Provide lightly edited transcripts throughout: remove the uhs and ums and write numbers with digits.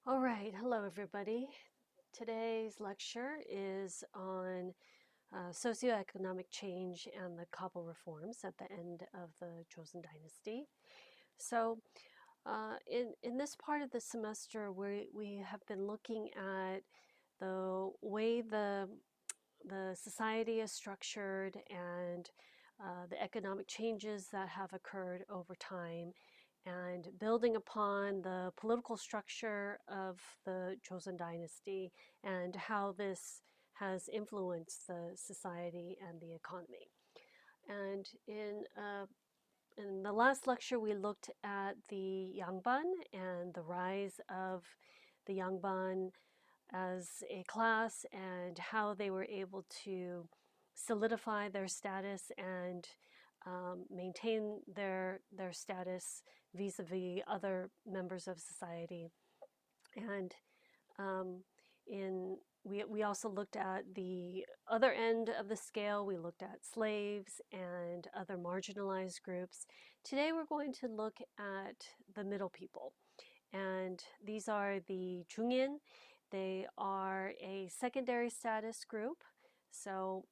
All right, hello everybody. Today's lecture is on socioeconomic change and the Kabo reforms at the end of the Joseon Dynasty. So, in this part of the semester, we have been looking at the way the society is structured and the economic changes that have occurred over time, and building upon the political structure of the Joseon Dynasty and how this has influenced the society and the economy. And in the last lecture, we looked at the Yangban and the rise of the Yangban as a class and how they were able to solidify their status and maintain their status vis-a-vis other members of society. And we also looked at the other end of the scale. We looked at slaves and other marginalized groups. Today we're going to look at the middle people. And these are the Jungin. They are a secondary status group. So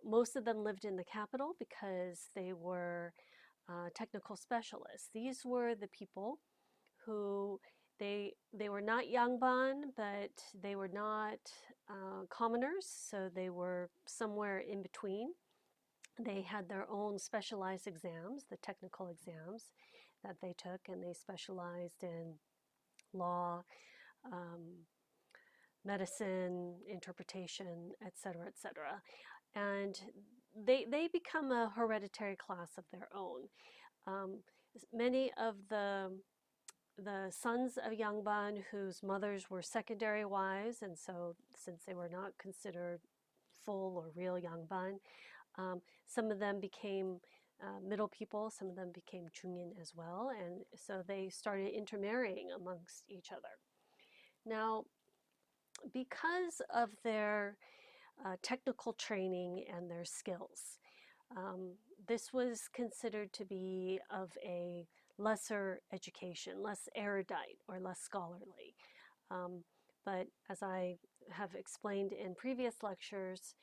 most of them lived in the capital because they were technical specialists. These were the people who they were not Yangban, but they were not commoners, so they were somewhere in between. They had their own specialized exams, the technical exams that they took, and they specialized in law, um, medicine, interpretation, et cetera, et cetera. And they become a hereditary class of their own. Um, Many of the sons of Yangban whose mothers were secondary wives, and so since they were not considered full or real Yangban, some of them became middle people, some of them became Jungin as well, and so they started intermarrying amongst each other. Now, because of their technical training and their skills, this was considered to be of a lesser education, less erudite or less scholarly. Um, but as I have explained in previous lectures,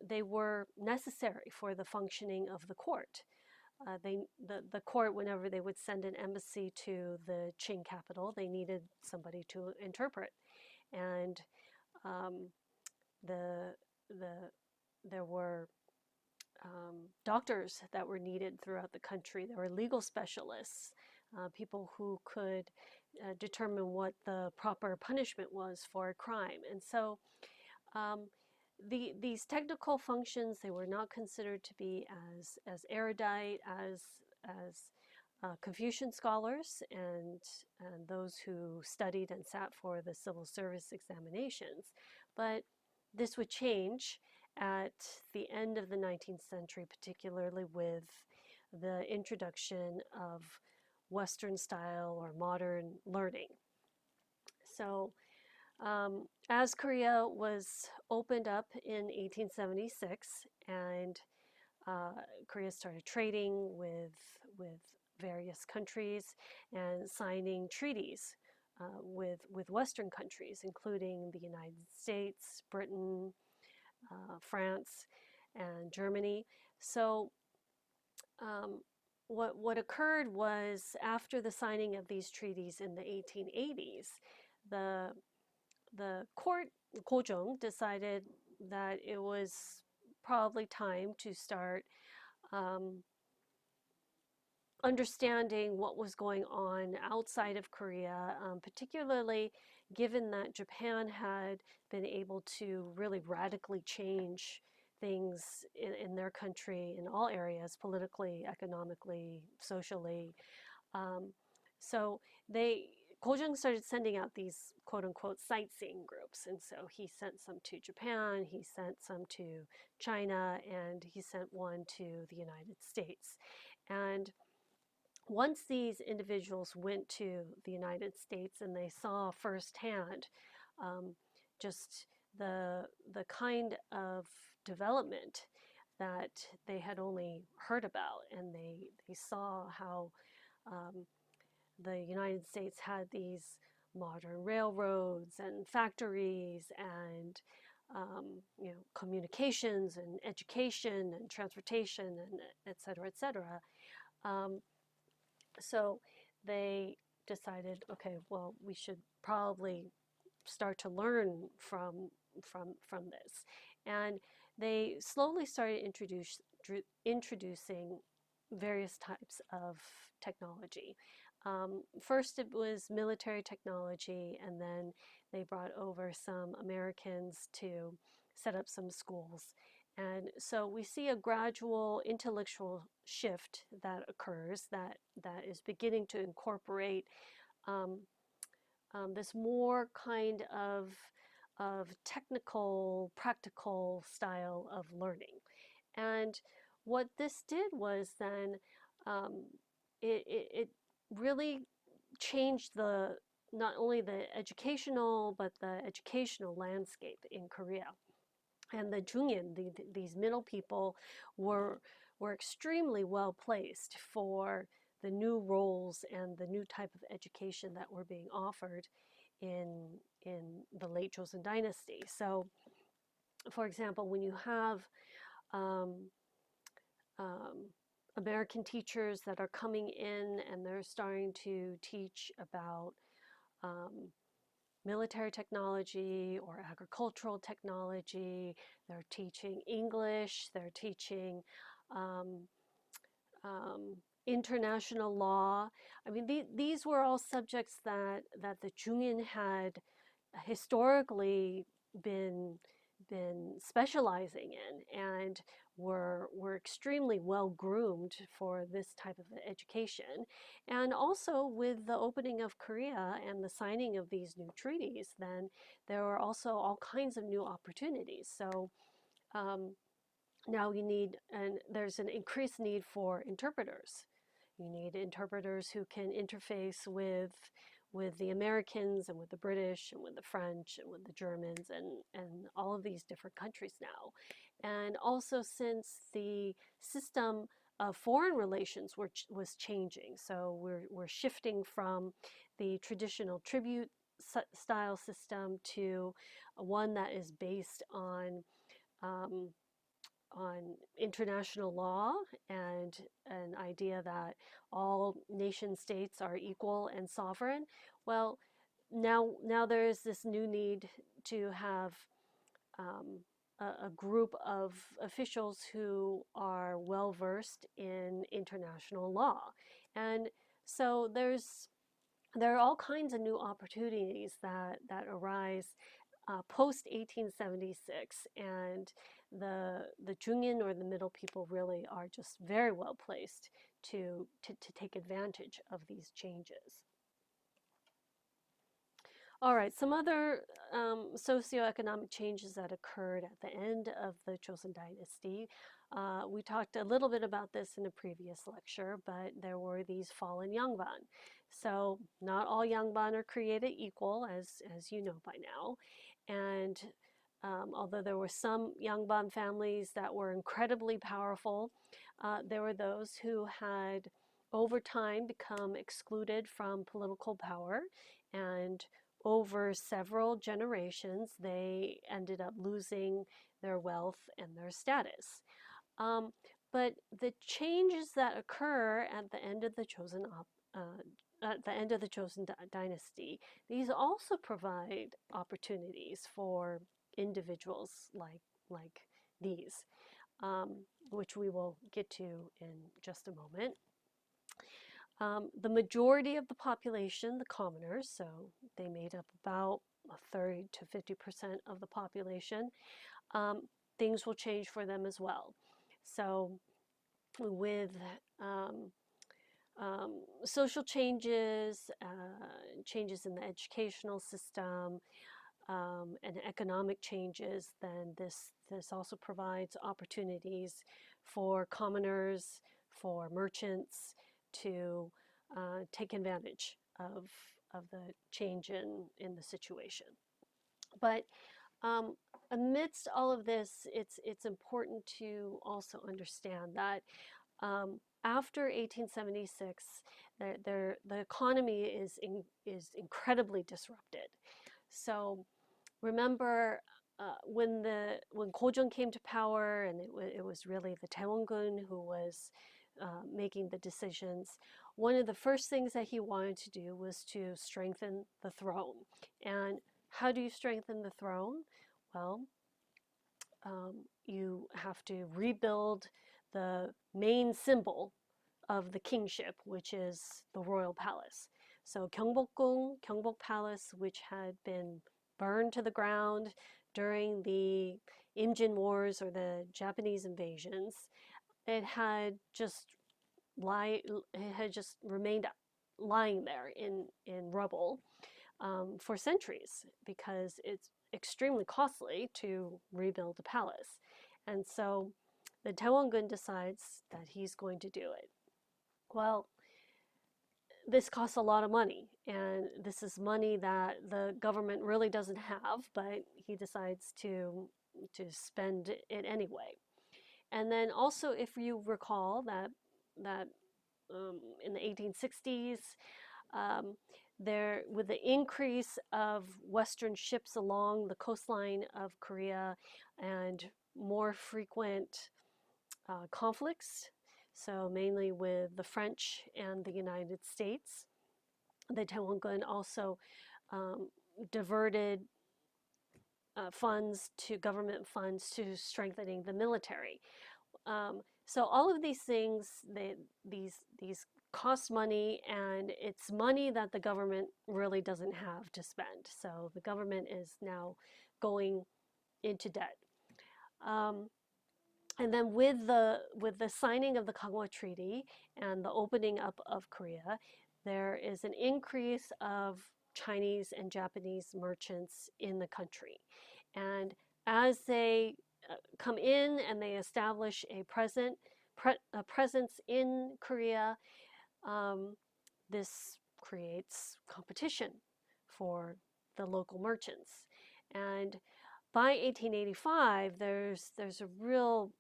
they were necessary for the functioning of the court. The court, whenever they would send an embassy to the Qing capital, they needed somebody to interpret. And the, the, there were doctors that were needed throughout the country. There were legal specialists, people who could determine what the proper punishment was for a crime. And so these technical functions, they were not considered to be as erudite as Confucian scholars and those who studied and sat for the civil service examinations. But this would change at the end of the 19th century, particularly with the introduction of Western style or modern learning. So as Korea was opened up in 1876 and Korea started trading with various countries and signing treaties with Western countries, including the United States, Britain, France, and Germany. So what occurred was after the signing of these treaties in the 1880s, the court, Kojong, decided that it was probably time to start understanding what was going on outside of Korea, particularly given that Japan had been able to really radically change things in their country in all areas, politically, economically, socially. So Kojong started sending out these quote unquote sightseeing groups. And so he sent some to Japan, he sent some to China, and he sent one to the United States. And once these individuals went to the United States and they saw firsthand just the kind of development that they had only heard about, and they saw how the United States had these modern railroads and factories and communications and education and transportation and et cetera, et cetera. Um, so they decided, okay, well, we should probably start to learn from this, and they slowly started introducing various types of technology. First, it was military technology, and then they brought over some Americans to set up some schools. And so we see a gradual intellectual shift that occurs that is beginning to incorporate um, this more kind of technical, practical style of learning. And what this did was then um, it really changed the not only the educational but the educational landscape in Korea. And the Jungin, these middle people, were were extremely well placed for the new roles and the new type of education that were being offered in the late Joseon dynasty. So, for example, when you have um, um, American teachers that are coming in and they're starting to teach about um, military technology or agricultural technology. They're teaching English. They're teaching um, international law. I mean, these were all subjects that the Jungin had historically been specializing in and were extremely well groomed for this type of education. And also with the opening of Korea and the signing of these new treaties, then there were also all kinds of new opportunities. So um, now you need, and there's an increased need for interpreters. You need interpreters who can interface with the Americans and with the British and with the French and with the Germans and all of these different countries now. And also since the system of foreign relations was changing, so we're shifting from the traditional tribute style system to one that is based um, on international law and an idea that all nation states are equal and sovereign. Well, now there is this new need to have um, a group of officials who are well versed in international law, and so there are all kinds of new opportunities that arise post 1876, and the Jungin or the middle people really are just very well placed to take advantage of these changes. All right, some other socioeconomic changes that occurred at the end of the Joseon dynasty. We talked a little bit about this in a previous lecture, but there were these fallen yangban. So not all yangban are created equal, as you know by now. And although there were some yangban families that were incredibly powerful, there were those who had over time become excluded from political power, and over several generations, they ended up losing their wealth and their status. Um, but the changes that occur at the end of the Joseon dynasty, these also provide opportunities for individuals like these, which we will get to in just a moment. The majority of the population, the commoners, so they made up about 30 to 50% of the population, um, things will change for them as well. So with um, social changes, changes in the educational system, and economic changes, then this also provides opportunities for commoners, for merchants to take advantage of the change in the situation. But amidst all of this, it's important to also understand that after 1876, the economy is incredibly disrupted. So remember when Kojong came to power, and it was really the Taewongun who was making the decisions. One of the first things that he wanted to do was to strengthen the throne. And how do you strengthen the throne? Well, you have to rebuild the main symbol of the kingship, which is the royal palace. So Gyeongbokgung Palace, which had been burned to the ground during the Imjin Wars or the Japanese invasions, it had just remained lying there in rubble for centuries because it's extremely costly to rebuild a palace. And so the Taewongun decides that he's going to do it. Well, this costs a lot of money, and this is money that the government really doesn't have, but he decides to spend it anyway. And then also, if you recall that in the 1860s, um, there, with the increase of Western ships along the coastline of Korea and more frequent conflicts, so mainly with the French and the United States, the Taewongun also um, diverted government funds to strengthening the military. So all of these things, these cost money, and it's money that the government really doesn't have to spend. So the government is now going into debt. Um, and then with the signing of the Kabo Treaty and the opening up of Korea, there is an increase of Chinese and Japanese merchants in the country. And as they come in and they establish a presence in Korea, this creates competition for the local merchants. And by 1885, there's a real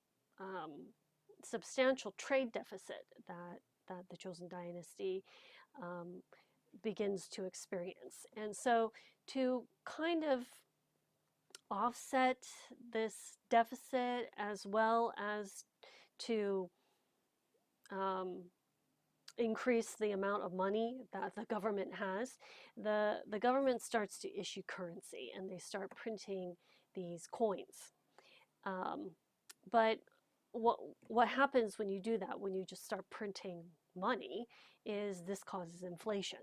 substantial trade deficit that the Joseon dynasty um, begins to experience. And so to kind of offset this deficit, as well as to increase the amount of money that the government has, the government starts to issue currency, and they start printing these coins. But what happens when you do that, when you just start printing money, is this causes inflation.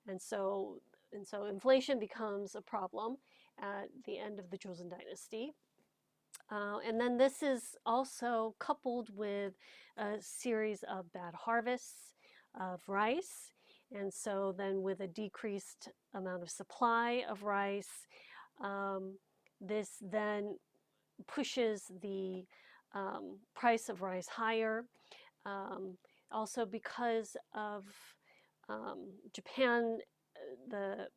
And so inflation becomes a problem at the end of the Joseon dynasty. And then this is also coupled with a series of bad harvests of rice. And so then with a decreased amount of supply of rice, this then pushes the price of rice higher. Also because of Japan, the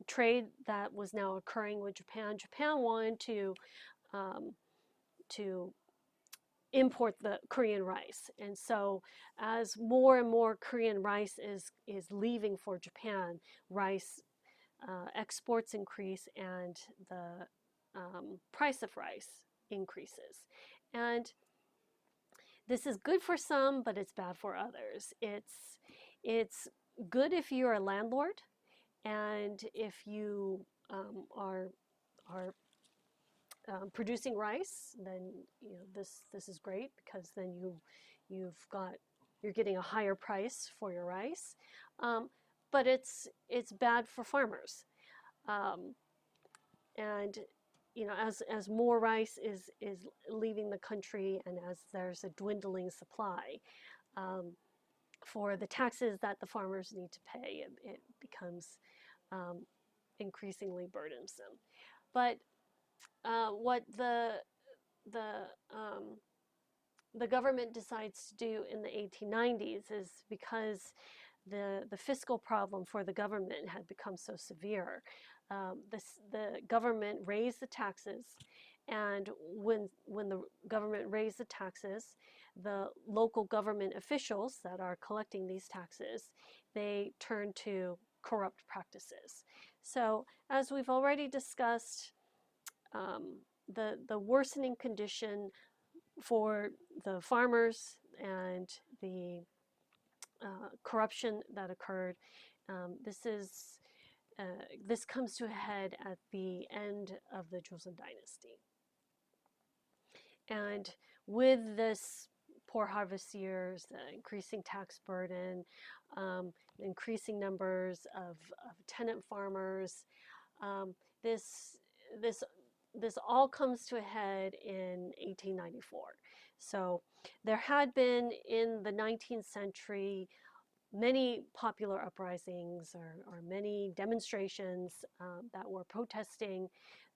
trade that was now occurring with Japan, Japan wanted to import the Korean rice. And so as more and more Korean rice is leaving for Japan, rice exports increase, and the price of rice increases. And this is good for some, but it's bad for others. It's good if you're a landlord, and if you are producing rice, then this is great, because then you're getting a higher price for your rice. But it's bad for farmers, and as more rice is leaving the country, and as there's a dwindling supply, for the taxes that the farmers need to pay, it becomes increasingly burdensome. But what the government decides to do in the 1890s is, because the fiscal problem for the government had become so severe, the government raised the taxes, And when the government raised the taxes, the local government officials that are collecting these taxes, they turned to corrupt practices. So as we've already discussed, the worsening condition for the farmers and the corruption that occurred, this is this comes to a head at the end of the Joseon dynasty. And with this poor harvest years, the increasing tax burden, increasing numbers of tenant farmers, this this this all comes to a head in 1894. So there had been in the 19th century many popular uprisings or many demonstrations that were protesting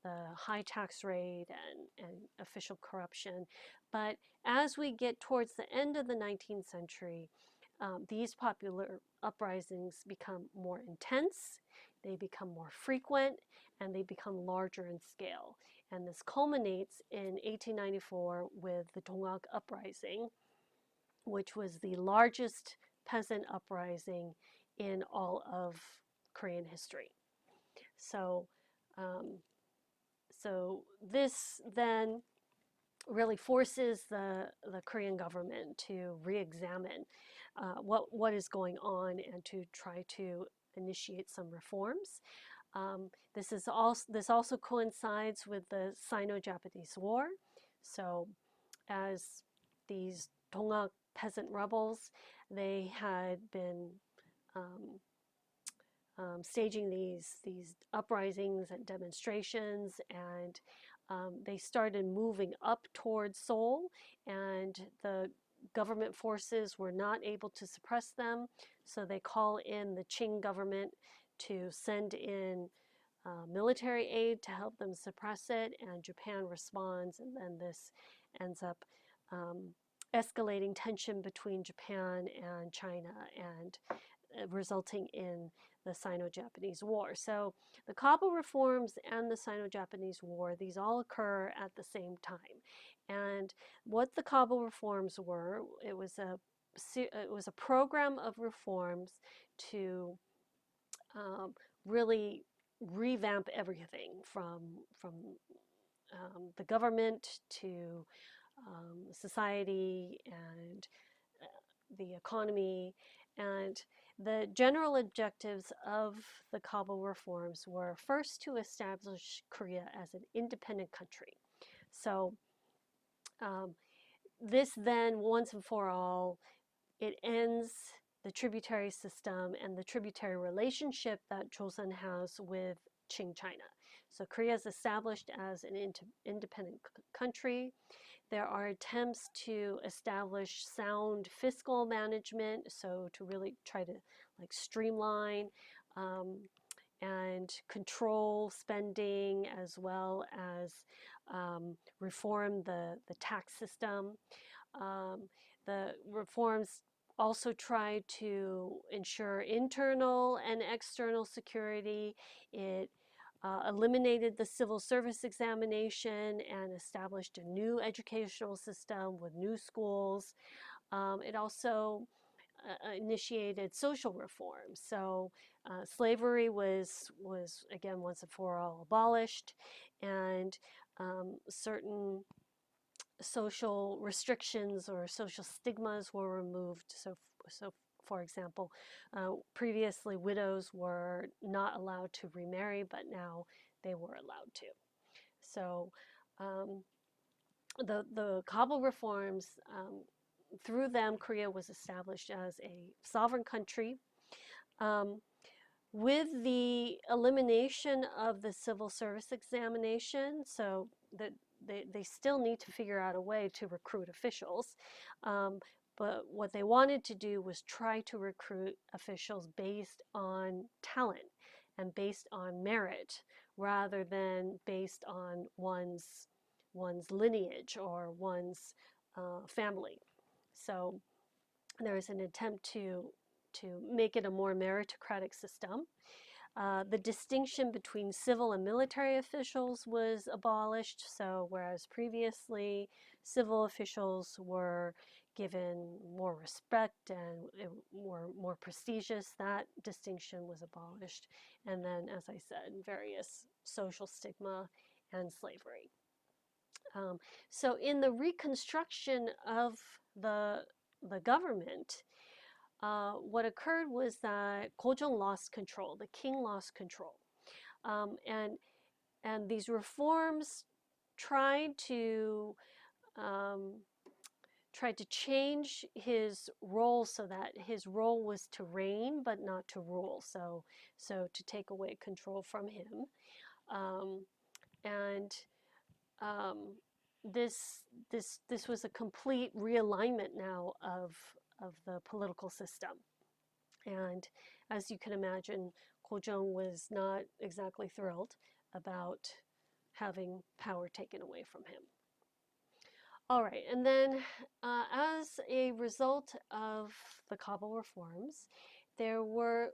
the high tax rate and official corruption. But as we get towards the end of the 19th century, these popular uprisings become more intense, they become more frequent, and they become larger in scale. And this culminates in 1894 with the Dongak Uprising, which was the largest peasant uprising in all of Korean history. So, um, so this then really forces the Korean government to re-examine what is going on and to try to initiate some reforms. This also coincides with the Sino-Japanese War. So as these Dongak peasant rebels, they had been um, staging these uprisings and demonstrations, and they started moving up towards Seoul, and the government forces were not able to suppress them, so they call in the Qing government to send in military aid to help them suppress it, and Japan responds, and then this ends up escalating tension between Japan and China and resulting in the Sino-Japanese War. So the Kabo reforms and the Sino-Japanese War, these all occur at the same time. And what the Kabo reforms were, it was a program of reforms to really revamp everything from the government to society and the economy. And the general objectives of the Kabo reforms were first to establish Korea as an independent country. So this then, once and for all, it ends the tributary system and the tributary relationship that Joseon has with Qing China. So Korea is established as an independent country. There are attempts to establish sound fiscal management, so to really try to streamline and control spending, as well as reform the tax system. The reforms also tried to ensure internal and external security. It eliminated the civil service examination and established a new educational system with new schools. It also initiated social reforms. So slavery was again once and for all abolished, and certain social restrictions or social stigmas were removed. So for example, previously widows were not allowed to remarry, but now they were allowed to. So the Kabul reforms, through them, Korea was established as a sovereign country. With the elimination of the civil service examination, so that they still need to figure out a way to recruit officials. But what they wanted to do was try to recruit officials based on talent and based on merit, rather than based on one's lineage or one's family. So there was an attempt to make it a more meritocratic system. The distinction between civil and military officials was abolished. So, whereas previously civil officials were given more respect and were more prestigious, that distinction was abolished. And then, as I said, various social stigma and slavery. So, in the reconstruction of the government, what occurred was that Gojong lost control. The king lost control, um, and and these reforms tried to um, tried to change his role so that his role was to reign but not to rule. So to take away control from him, um, and um, this was a complete realignment now of the political system. And as you can imagine, Kojong was not exactly thrilled about having power taken away from him. All right, and then as a result of the Kabo reforms, there were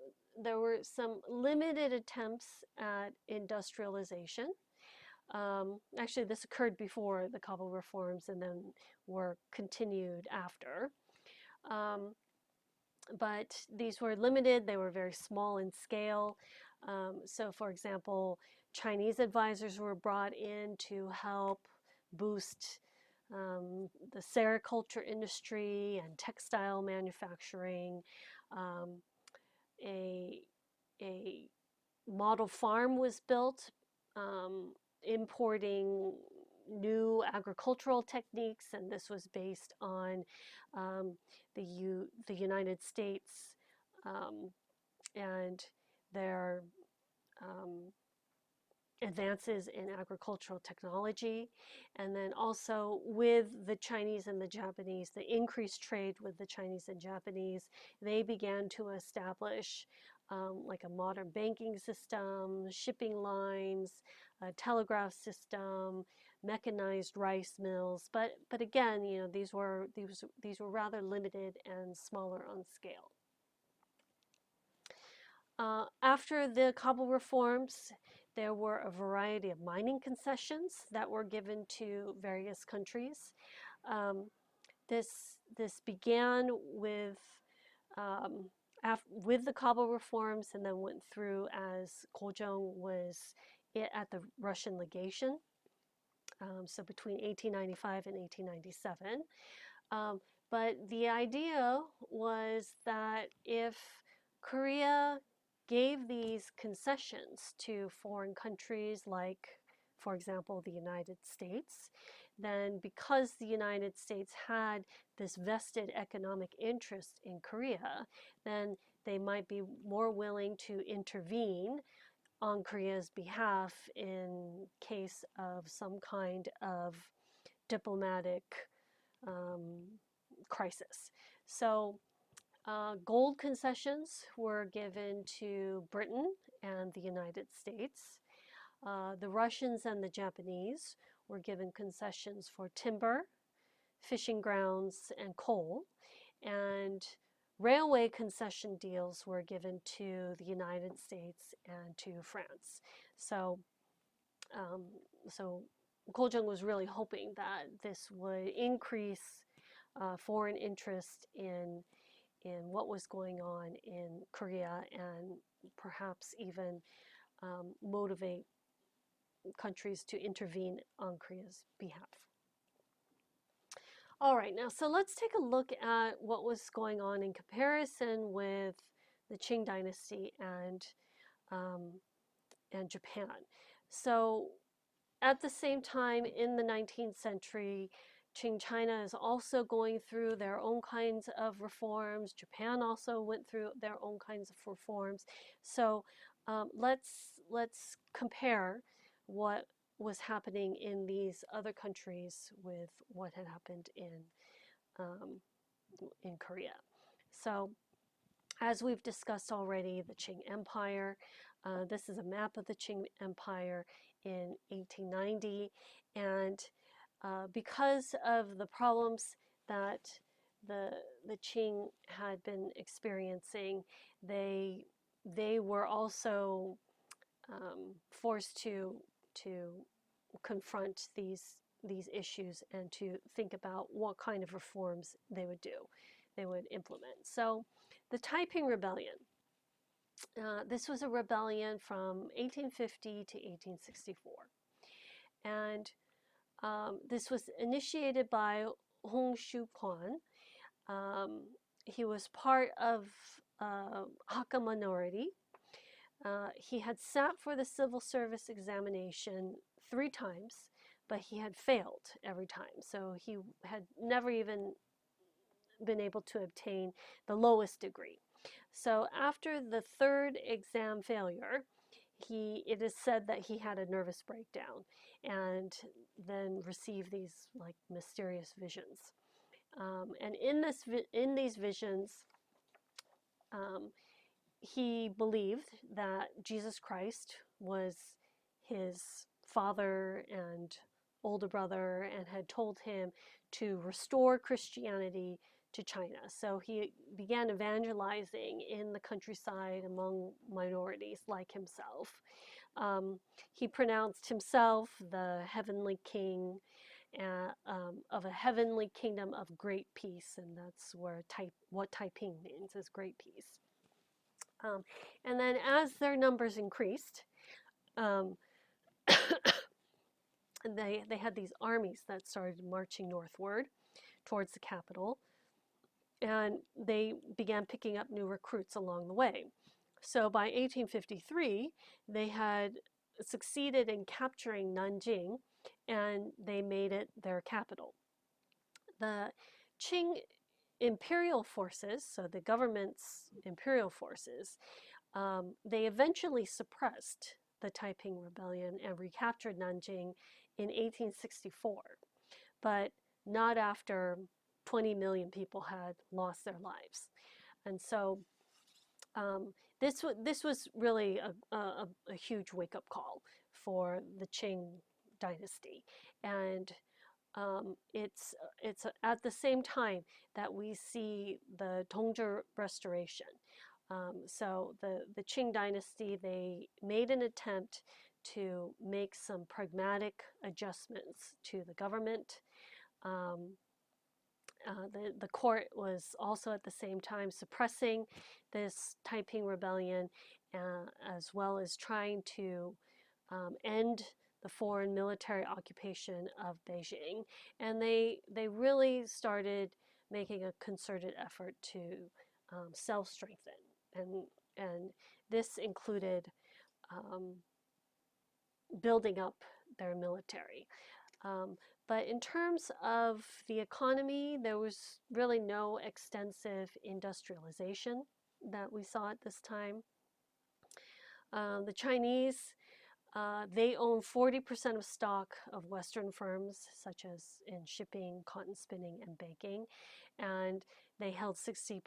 some limited attempts at industrialization. Actually, this occurred before the Kabo reforms and then were continued after. But these were limited, they were very small in scale. So, for example, Chinese advisors were brought in to help boost the sericulture industry and textile manufacturing. Um, a, a model farm was built, importing new agricultural techniques, and this was based on um, the United States and their um, advances in agricultural technology. And then also with the Chinese and the Japanese, the increased trade with the Chinese and Japanese, they began to establish like a modern banking system, shipping lines, a telegraph system, mechanized rice mills. But again, you know, these were rather limited and smaller on scale. After the Kabul reforms, there were a variety of mining concessions that were given to various countries. Um, this began with the Kabul reforms and then went through as Kojong was at the Russian legation. So between 1895 and 1897. Um, but the idea was that if Korea gave these concessions to foreign countries like, for example, the United States, then because the United States had this vested economic interest in Korea, then they might be more willing to intervene on Korea's behalf in case of some kind of diplomatic um, crisis. So gold concessions were given to Britain and the United States. The Russians and the Japanese were given concessions for timber, fishing grounds, and coal. And railway concession deals were given to the United States and to France. So, um, so Kojong was really hoping that this would increase foreign interest in what was going on in Korea and perhaps even motivate countries to intervene on Korea's behalf. All right, now, so let's take a look at what was going on in comparison with the Qing dynasty um, and Japan. So at the same time, in the 19th century, Qing China is also going through their own kinds of reforms. Japan also went through their own kinds of reforms. So let's compare what was happening in these other countries with what had happened in Korea. So as we've discussed already, the Qing Empire. This is a map of the Qing Empire in 1890, and because of the problems that the Qing had been experiencing, they they were also forced to confront these issues and to think about what kind of reforms they would do, they would implement. So, the Taiping Rebellion. This was a rebellion from 1850 to 1864, and this was initiated by Hong Xiuquan. He was part of Hakka minority. He had sat for the civil service examination 3 times, but he had failed every time. So he had never even been able to obtain the lowest degree. So after the 3rd exam failure, it is said that he had a nervous breakdown and then received these like mysterious visions. And in these visions, um, he believed that Jesus Christ was his father and older brother and had told him to restore Christianity to China. So he began evangelizing in the countryside among minorities like himself. He pronounced himself the heavenly king of a heavenly kingdom of great peace, and that's what Taiping means, is great peace. And then as their numbers increased, um, they had these armies that started marching northward towards the capital, and they began picking up new recruits along the way. So by 1853, they had succeeded in capturing Nanjing, and they made it their capital. The Qing imperial forces, so the government's imperial forces, they eventually suppressed the Taiping Rebellion and recaptured Nanjing in 1864, but not after 20 million people had lost their lives. And so this was really a huge wake-up call for the Qing dynasty. And it's at the same time that we see the Tongzhi Restoration. So the Qing dynasty, they made an attempt to make some pragmatic adjustments to the government. The court was also at the same time suppressing this Taiping Rebellion, as well as trying to end the foreign military occupation of Beijing. And they really started making a concerted effort to self-strengthen. And this included building up their military. But in terms of the economy, there was really no extensive industrialization that we saw at this time. The Chinese, they own 40% of stock of Western firms, such as in shipping, cotton spinning, and baking, and they held 60%,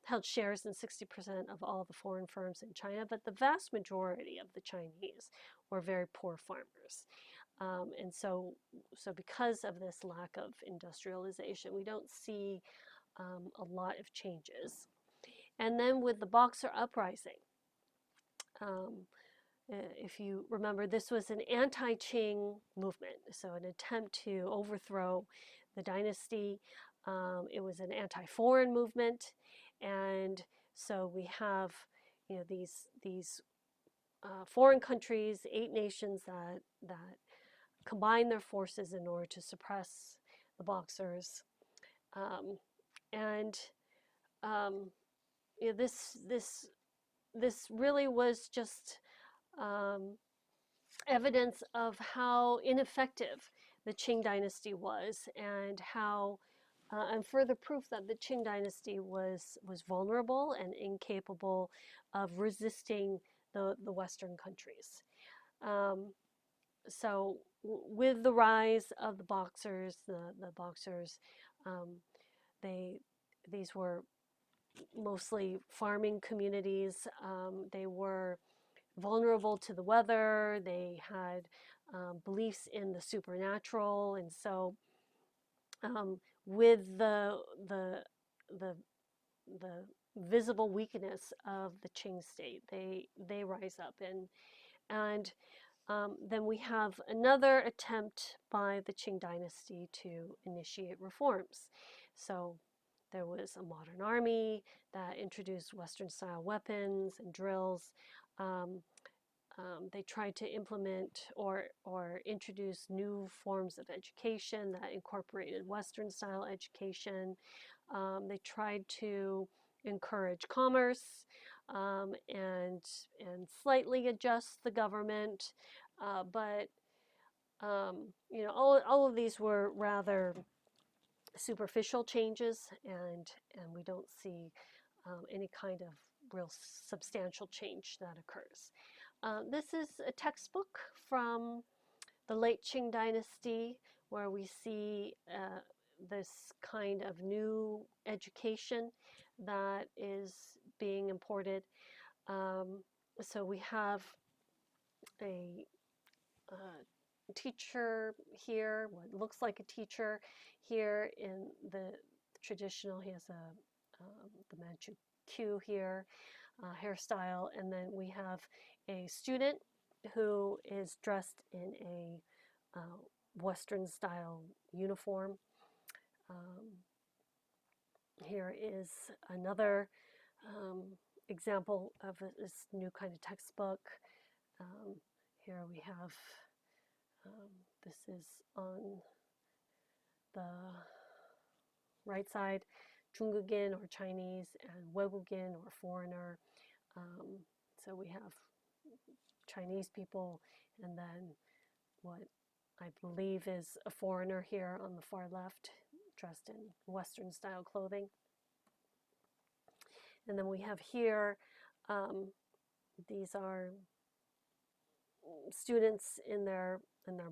held shares in 60% of all the foreign firms in China. But the vast majority of the Chinese were very poor farmers. And so because of this lack of industrialization, we don't see a lot of changes. And then with the Boxer Uprising, if you remember, this was an anti-Qing movement, so an attempt to overthrow the dynasty. It was an anti-foreign movement, and so we have, these foreign countries, 8 nations that combine their forces in order to suppress the Boxers, and this really was just evidence of how ineffective the Qing dynasty was, and how and further proof that the Qing dynasty was vulnerable and incapable of resisting the Western countries. So with the rise of the Boxers, the Boxers, these were mostly farming communities. They were vulnerable to the weather. They had beliefs in the supernatural, and so with the visible weakness of the Qing state. They rise up, and then we have another attempt by the Qing dynasty to initiate reforms. So there was a modern army that introduced Western-style weapons and drills. Um, they tried to implement or introduce new forms of education that incorporated Western-style education. They tried to encourage commerce and slightly adjust the government, but all of these were rather superficial changes, and we don't see any kind of real substantial change that occurs. This is a textbook from the late Qing dynasty where we see this kind of new education that is being imported. So we have a teacher here, what looks like a teacher here in the traditional, he has the Manchu queue here, hairstyle, and then we have a student who is dressed in a Western style uniform. Here is another example of this new kind of textbook. Here we have, this is on the right side, Zhonggugin or Chinese, and Weigugin or foreigner. So we have Chinese people, and then what I believe is a foreigner here on the far left, dressed in Western style clothing. And then we have here, these are students in their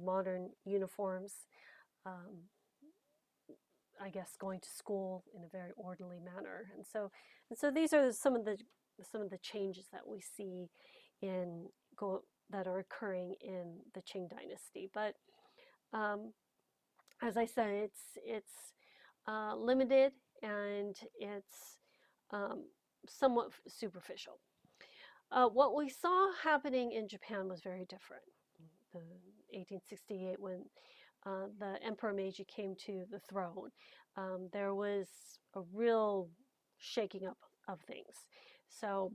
modern uniforms, I guess going to school in a very orderly manner. And so these are some of the changes that we see that are occurring in the Qing dynasty. But as I said, it's limited, and it's somewhat superficial. What we saw happening in Japan was very different. The 1868, when the Emperor Meiji came to the throne, there was a real shaking up of things. So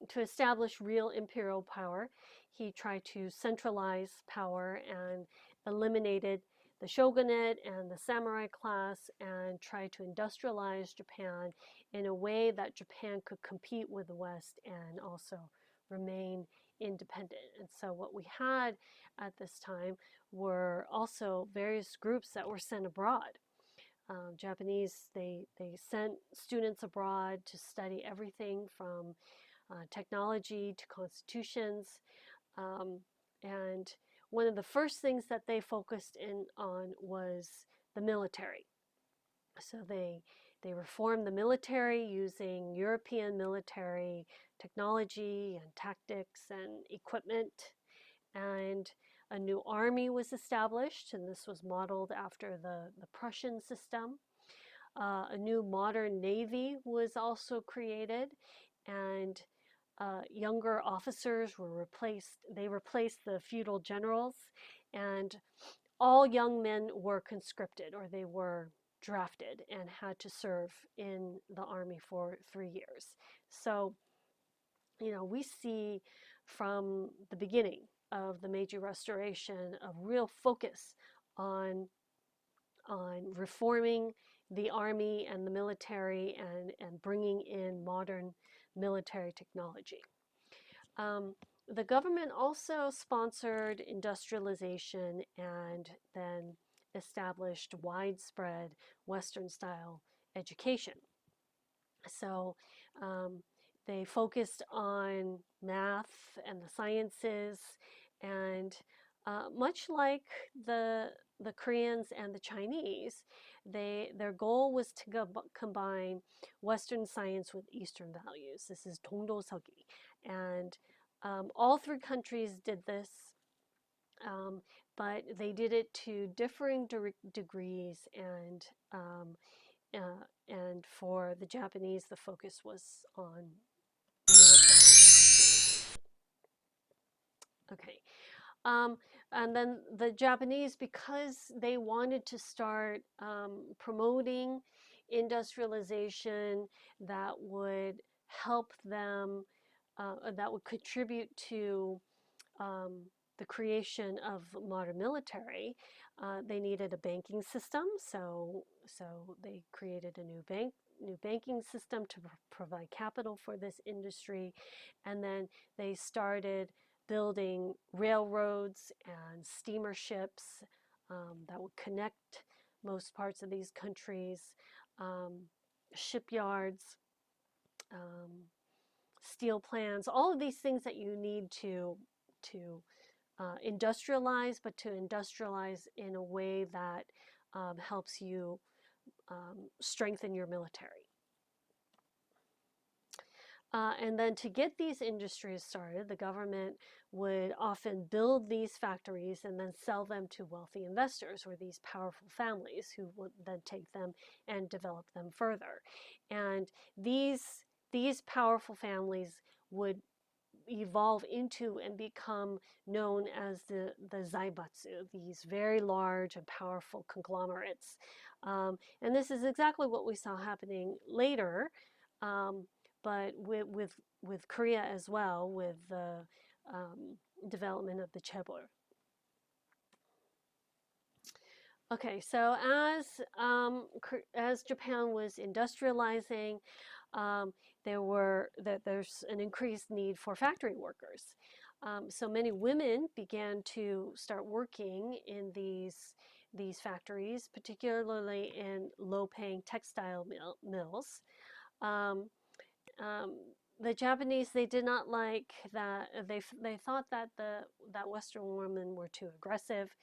to establish real imperial power, he tried to centralize power and eliminated the shogunate and the samurai class, and tried to industrialize Japan in a way that Japan could compete with the West and also remain independent. And so what we had at this time were also various groups that were sent abroad. Japanese, they sent students abroad to study everything from technology to constitutions. And one of the first things that they focused in on was the military. So they reformed the military using European military technology and tactics and equipment. And a new army was established, and this was modeled after the Prussian system. A new modern navy was also created, and younger officers were replaced. They replaced the feudal generals, and all young men were conscripted, or they were drafted and had to serve in the army for 3 years. So, we see from the beginning of the Meiji Restoration a real focus on reforming the army and the military, and bringing in modern military technology. The government also sponsored industrialization and then established widespread Western-style education. So they focused on math and the sciences, and much like the Koreans and the Chinese, their goal was to combine Western science with Eastern values. This is Tongdo Seogi, and all three countries did this, but they did it to differing degrees, and and for the Japanese, the focus was on military. Okay. Um, and then the Japanese, because they wanted to start promoting industrialization that would help them, that would contribute to um, the creation of modern military, they needed a banking system. So they created a new banking system to provide capital for this industry, and then they started building railroads and steamer ships that would connect most parts of these countries, um, shipyards, um, steel plants, all of these things that you need to industrialize, but to industrialize in a way that helps you strengthen your military. And then to get these industries started, the government would often build these factories and then sell them to wealthy investors or these powerful families who would then take them and develop them further. And these powerful families would evolve into and become known as the zaibatsu, these very large and powerful conglomerates. And this is exactly what we saw happening later, um, but with Korea as well, with the development of the chaebol. Okay, so as Japan was industrializing, um, there's an increased need for factory workers. So many women began to start working in these factories, particularly in low-paying textile mills. Um, um, the Japanese, they did not like that. They thought that that Western women were too aggressive.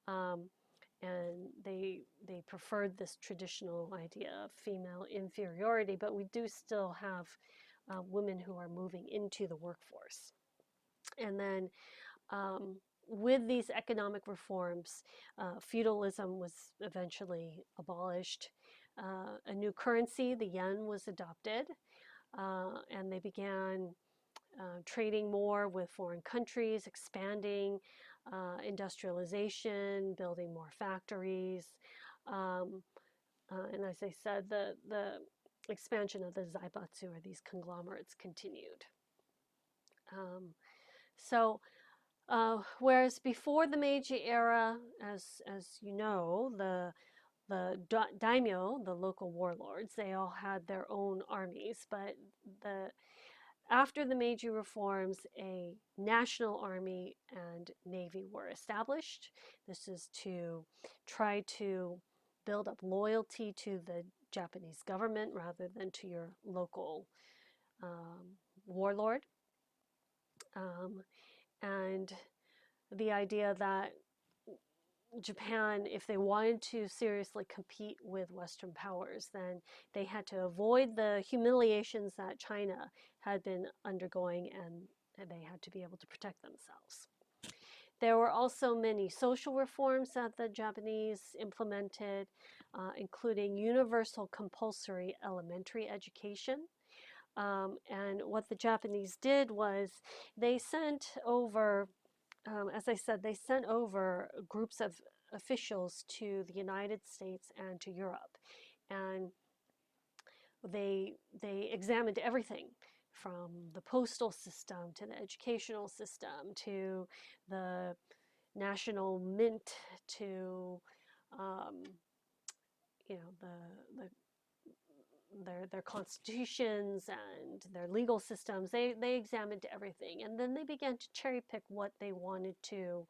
Um, and they preferred this traditional idea of female inferiority, but we do still have women who are moving into the workforce. And then with these economic reforms, feudalism was eventually abolished. A new currency, the yen, was adopted, and they began trading more with foreign countries, expanding industrialization, building more factories. Um, and as I said, the expansion of the zaibatsu, or these conglomerates, continued. Um, so whereas before the Meiji era, as you know, the daimyo, the local warlords, they all had their own armies, but the after the Meiji reforms, a national army and navy were established. This is to try to build up loyalty to the Japanese government rather than to your local warlord. Um, and the idea that Japan, if they wanted to seriously compete with Western powers, then they had to avoid the humiliations that China had been undergoing, and they had to be able to protect themselves. There were also many social reforms that the Japanese implemented, including universal compulsory elementary education. And what the Japanese did was they sent over as I said, they sent over groups of officials to the United States and to Europe, and they examined everything from the postal system to the educational system to the national mint to um, their constitutions and their legal systems. They examined everything, and then they began to cherry pick what they wanted to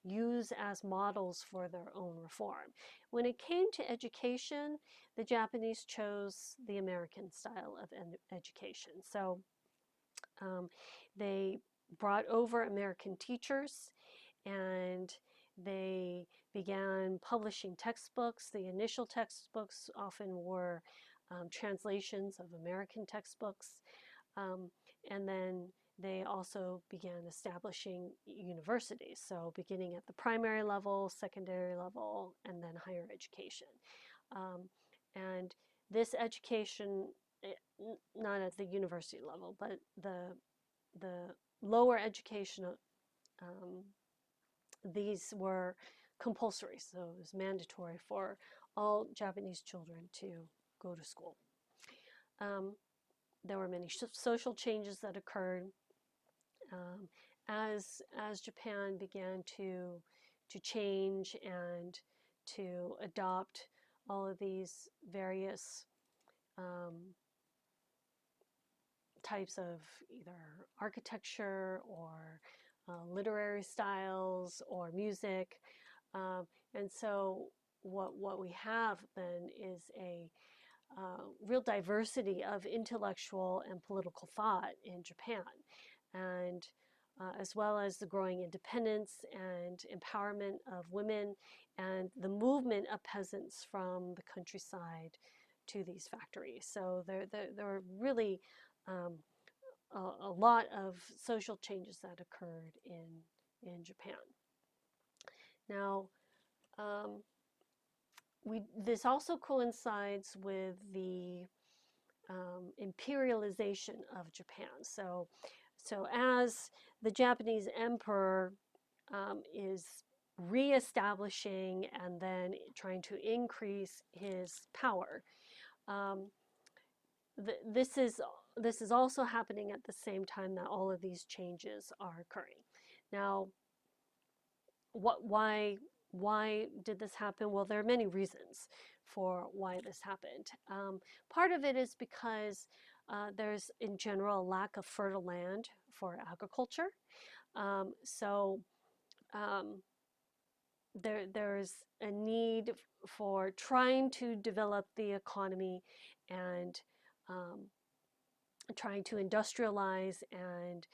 use as models for their own reform. When it came to education, the Japanese chose the American style of education. So they brought over American teachers, and they began publishing textbooks. The initial textbooks often were translations of American textbooks. Um, and then they also began establishing universities, so beginning at the primary level, secondary level, and then higher education. Um, And this education, not at the university level, but the lower education, um, these were compulsory, so it was mandatory for all Japanese children to go to school. Um, there were many social changes that occurred um, as Japan began to change and to adopt all of these various um, types of either architecture or literary styles or music. Um, and so what we have then is a real diversity of intellectual and political thought in Japan, and as well as the growing independence and empowerment of women and the movement of peasants from the countryside to these factories. So there are really um, a lot of social changes that occurred in Japan. Now, this also coincides with the imperialization of Japan. So as the Japanese emperor is reestablishing and then trying to increase his power, um, this is also happening at the same time that all of these changes are occurring. Now, why did this happen? Well, there are many reasons for why this happened. Part of it is because there's in general a lack of fertile land for agriculture. So there's a need for trying to develop the economy and trying to industrialize and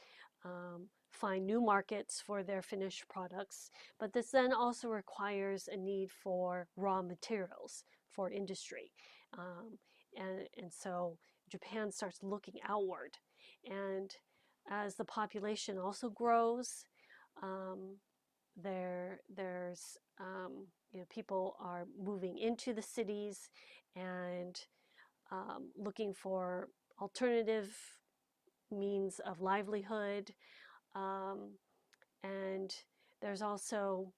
find new markets for their finished products. But this then also requires a need for raw materials for industry. And so Japan starts looking outward. And as the population also grows, there's people are moving into the cities and looking for alternative means of livelihood, and there's also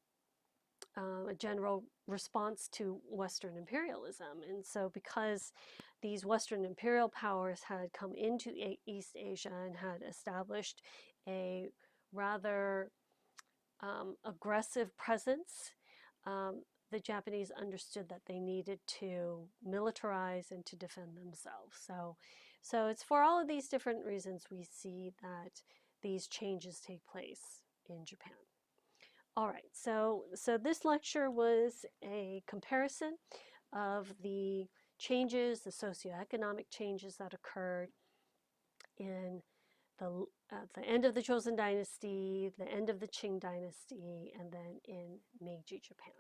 a general response to Western imperialism. And so because these Western imperial powers had come into East Asia and had established a rather aggressive presence, the Japanese understood that they needed to militarize and to defend themselves. So it's for all of these different reasons we see that these changes take place in Japan. All right, so this lecture was a comparison of the changes, the socioeconomic changes that occurred in at the end of the Choson dynasty, the end of the Qing dynasty, and then in Meiji Japan.